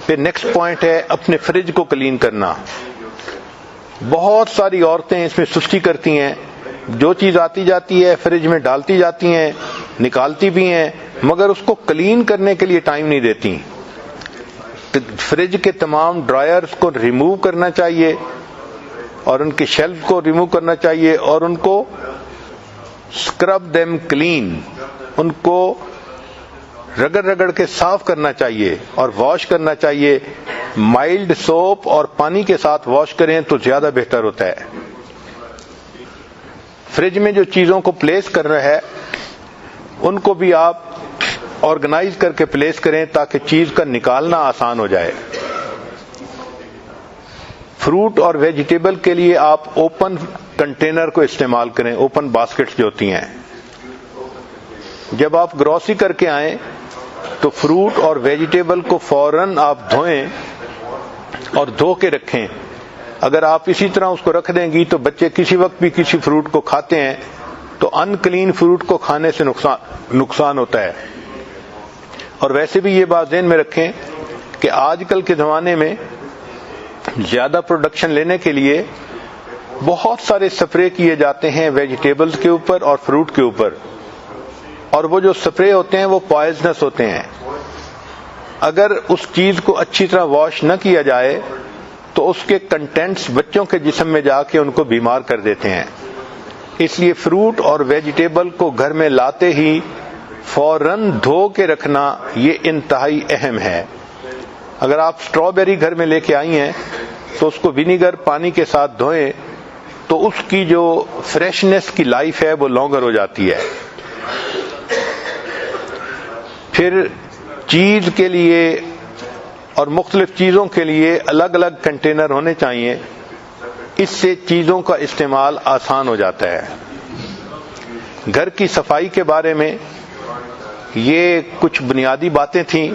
پھر next point ہے اپنے فریج کو کلین کرنا. بہت ساری عورتیں اس میں سستی کرتی ہیں، جو چیز آتی جاتی ہے فریج میں ڈالتی جاتی ہیں، نکالتی بھی ہیں، مگر اس کو کلین کرنے کے لیے ٹائم نہیں دیتی. فریج کے تمام ڈرائرز کو ریموو کرنا چاہیے اور ان کے شیلف کو ریموو کرنا چاہیے اور ان کو اسکرب دیم کلین، ان کو رگڑ رگڑ کے صاف کرنا چاہیے اور واش کرنا چاہیے. مائلڈ سوپ اور پانی کے ساتھ واش کریں تو زیادہ بہتر ہوتا ہے. فریج میں جو چیزوں کو پلیس کرنا ہے ان کو بھی آپ آرگنائز کر کے پلیس کریں تاکہ چیز کا نکالنا آسان ہو جائے. فروٹ اور ویجیٹیبل کے لیے آپ اوپن کنٹینر کو استعمال کریں، اوپن باسکٹس جو ہوتی ہیں. جب آپ گروسری کر کے آئیں تو فروٹ اور ویجیٹیبل کو فوراً آپ دھوئیں اور دھو کے رکھیں. اگر آپ اسی طرح اس کو رکھ دیں گی تو بچے کسی وقت بھی کسی فروٹ کو کھاتے ہیں تو ان کلین فروٹ کو کھانے سے نقصان ہوتا ہے. اور ویسے بھی یہ بات ذہن میں رکھیں کہ آج کل کے زمانے میں زیادہ پروڈکشن لینے کے لیے بہت سارے سپرے کیے جاتے ہیں ویجیٹیبلز کے اوپر اور فروٹ کے اوپر، اور وہ جو سپرے ہوتے ہیں وہ پوائزنس ہوتے ہیں. اگر اس چیز کو اچھی طرح واش نہ کیا جائے تو اس کے کنٹینٹس بچوں کے جسم میں جا کے ان کو بیمار کر دیتے ہیں. اس لیے فروٹ اور ویجیٹیبل کو گھر میں لاتے ہی فوراً دھو کے رکھنا یہ انتہائی اہم ہے. اگر آپ اسٹرابیری گھر میں لے کے آئی ہیں تو اس کو ونیگر پانی کے ساتھ دھوئیں تو اس کی جو فریشنس کی لائف ہے وہ لانگر ہو جاتی ہے. پھر چیز کے لیے اور مختلف چیزوں کے لیے الگ الگ کنٹینر ہونے چاہیے، اس سے چیزوں کا استعمال آسان ہو جاتا ہے. گھر کی صفائی کے بارے میں یہ کچھ بنیادی باتیں تھیں.